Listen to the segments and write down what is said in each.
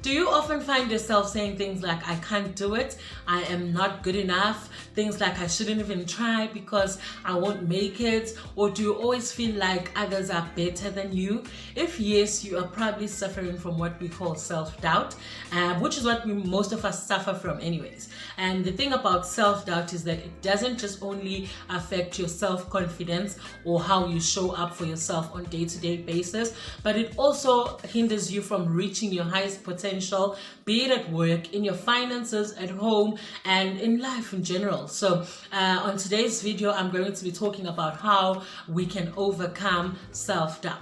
Do you often find yourself saying things like, I can't do it, I am not good enough, things like I shouldn't even try because I won't make it? Or do you always feel like others are better than you? If yes, you are probably suffering from what we call self-doubt, which is what most of us suffer from anyways. And the thing about self-doubt is that it doesn't just only affect your self-confidence or how you show up for yourself on a day-to-day basis, but it also hinders you from reaching your highest potential, be it at work, in your finances, at home, and in life in general. So on today's video, I'm going to be talking about how we can overcome self-doubt.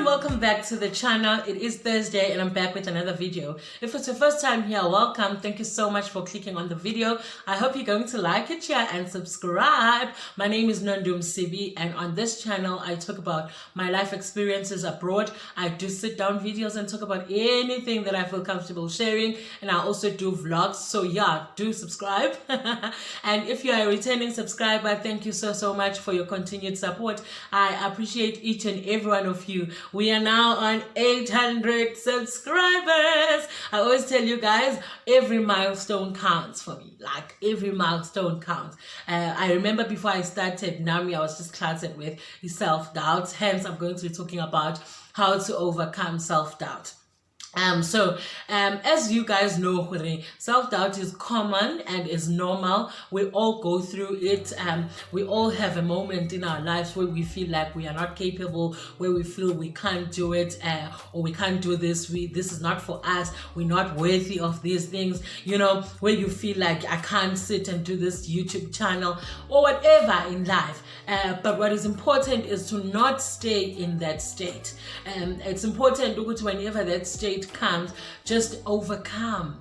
Welcome back to the channel. It is Thursday and I'm back with another video. If it's your first time here, welcome. Thank you so much for clicking on the video. I hope you're going to like it, share and subscribe. My name is Nonduh Msibi, and on this channel I talk about my life experiences abroad. I do sit down videos and talk about anything that I feel comfortable sharing, and I also do vlogs. So yeah, do subscribe. And if you are a returning subscriber, thank you so much for your continued support. I appreciate each and every one of you. We are now on 800 subscribers. I always tell you guys, every milestone counts for me. Like, every milestone counts. I remember before I started NAMI, I was just cluttered with self-doubt. Hence, I'm going to be talking about how to overcome self-doubt. As you guys know, self-doubt is common and is normal. We all go through it. We all have a moment in our lives where we feel like we are not capable, where we feel we can't do it, or we can't do this. This is not for us. We're not worthy of these things. You know, where you feel like I can't sit and do this YouTube channel or whatever in life. But what is important is to not stay in that state. It's important to, whenever that state comes, just overcome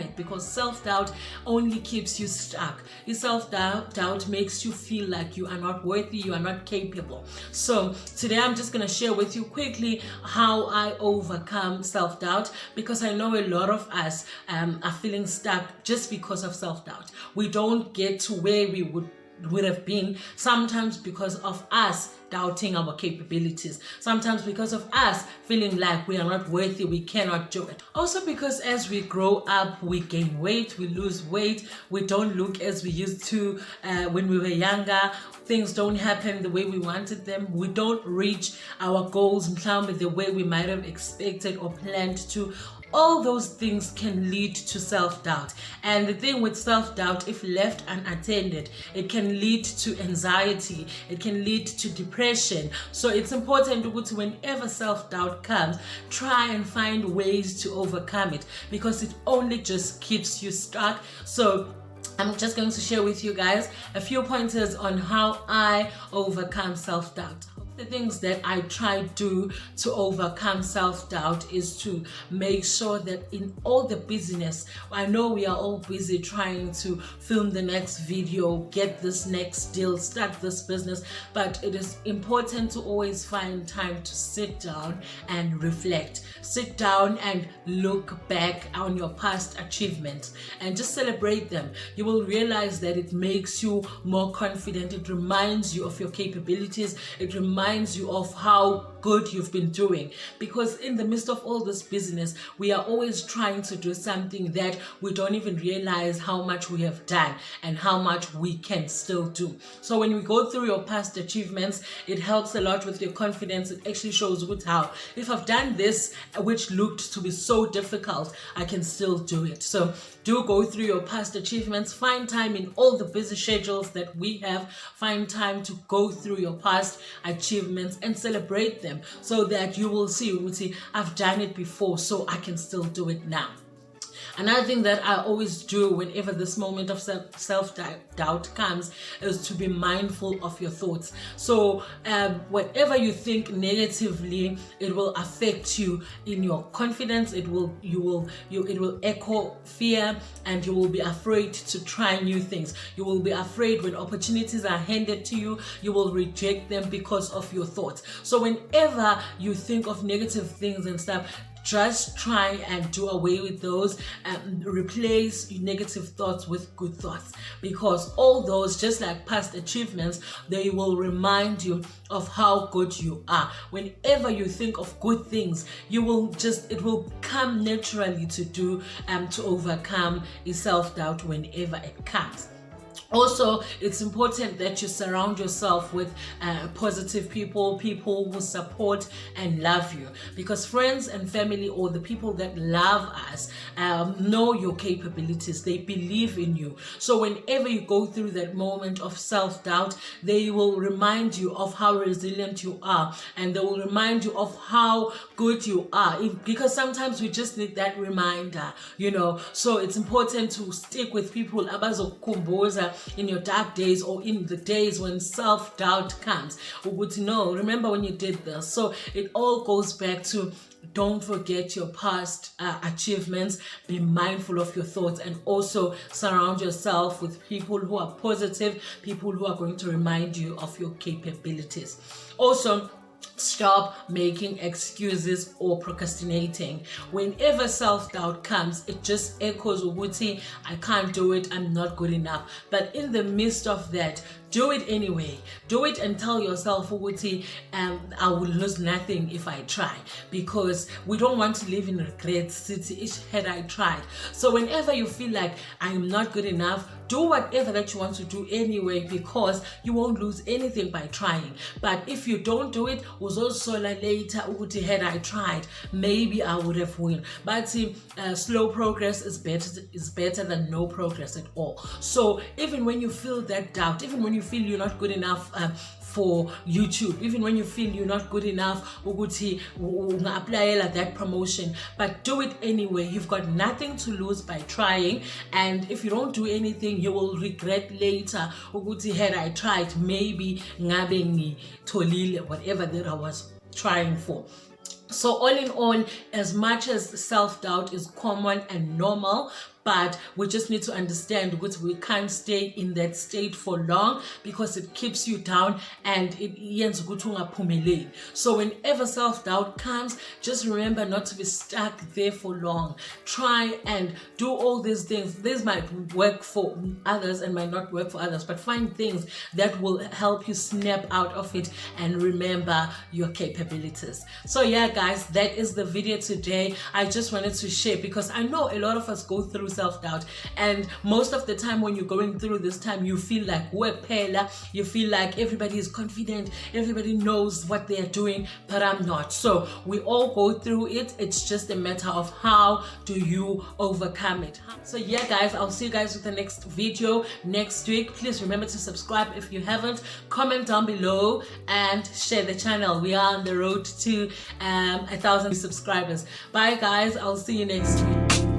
it, because self-doubt only keeps you stuck. Your self-doubt makes you feel like you are not worthy, you are not capable. So today I'm just going to share with you quickly how I overcome self-doubt, because I know a lot of us are feeling stuck just because of self-doubt. We don't get to where we would have been, sometimes because of us doubting our capabilities, sometimes because of us feeling like we are not worthy, we cannot do it. Also because as we grow up, we gain weight, we lose weight, we don't look as we used to when we were younger. Things don't happen the way we wanted them. We don't reach our goals the way we might have expected or planned to. All those things can lead to self-doubt. And the thing with self-doubt, if left unattended, it can lead to anxiety, it can lead to depression. So it's important to, whenever self-doubt comes, try and find ways to overcome it, because it only just keeps you stuck. So I'm just going to share with you guys a few pointers on how I overcome self-doubt. The things that I try to overcome self-doubt is to make sure that in all the busyness, I know we are all busy trying to film the next video, get this next deal, start this business, but it is important to always find time to sit down and reflect. Sit down and look back on your past achievements and just celebrate them. You will realize that it makes you more confident. It reminds you of your capabilities. It reminds you of how good you've been doing, because in the midst of all this business, we are always trying to do something that we don't even realize how much we have done and how much we can still do. So when we go through your past achievements, it helps a lot with your confidence. It actually shows with how, if I've done this which looked to be so difficult, I can still do it. So do go through your past achievements. Find time in all the busy schedules that we have. Find time to go through your past achievements and celebrate them, so that you will see, I've done it before, so I can still do it now. Another thing that I always do whenever this moment of self-doubt comes is to be mindful of your thoughts. So whatever you think negatively, it will affect you in your confidence. It will echo fear, and you will be afraid to try new things. You will be afraid when opportunities are handed to you. You will reject them because of your thoughts. So whenever you think of negative things and stuff, just try and do away with those and replace negative thoughts with good thoughts, because all those, just like past achievements, they will remind you of how good you are. Whenever you think of good things, it will come naturally to do to overcome self-doubt whenever it comes. Also, it's important that you surround yourself with positive people who support and love you, because friends and family, or the people that love us, know your capabilities. They believe in you. So whenever you go through that moment of self-doubt, they will remind you of how resilient you are, and they will remind you of how good you are, because sometimes we just need that reminder, so it's important to stick with people abazokukhumbuza in your dark days, or in the days when self-doubt comes. No, remember when you did this. So it all goes back to, don't forget your past achievements, be mindful of your thoughts, and also surround yourself with people who are positive, people who are going to remind you of your capabilities. Also, stop making excuses or procrastinating. Whenever self-doubt comes, it just echoes ukuthi, I can't do it, I'm not good enough. But in the midst of that, do it anyway. Do it and tell yourself ukuthi, I will lose nothing if I try, because we don't want to live in regret city had I tried. So whenever you feel like I am not good enough, do whatever that you want to do anyway, because you won't lose anything by trying. But if you don't do it, uzosola later ukuthi had I tried, maybe I would have won. But slow progress is better than no progress at all. So even when you feel that doubt, even when you feel you're not good enough for YouTube, even when you feel you're not good enough ukuthi unga-applyela that promotion, but do it anyway. You've got nothing to lose by trying, and if you don't do anything, you will regret later ukuthi had I tried, maybe ngabe ngitholile whatever that I was trying for. So all in all, as much as self-doubt is common and normal, but we just need to understand because we can't stay in that state for long, because it keeps you down and it ends up. So whenever self-doubt comes, just remember not to be stuck there for long. Try and do all these things. This might work for others and might not work for others, but find things that will help you snap out of it and remember your capabilities. So yeah guys, that is the video today. I just wanted to share, because I know a lot of us go through self-doubt, and most of the time when you're going through this time, you feel like you feel like everybody is confident, everybody knows what they're doing, but I'm not. So we all go through it. It's just a matter of how do you overcome it. So yeah guys, I'll see you guys with the next video next week. Please remember to subscribe if you haven't, comment down below, and share the channel. We are on the road to 1,000 subscribers. Bye guys, I'll see you next week.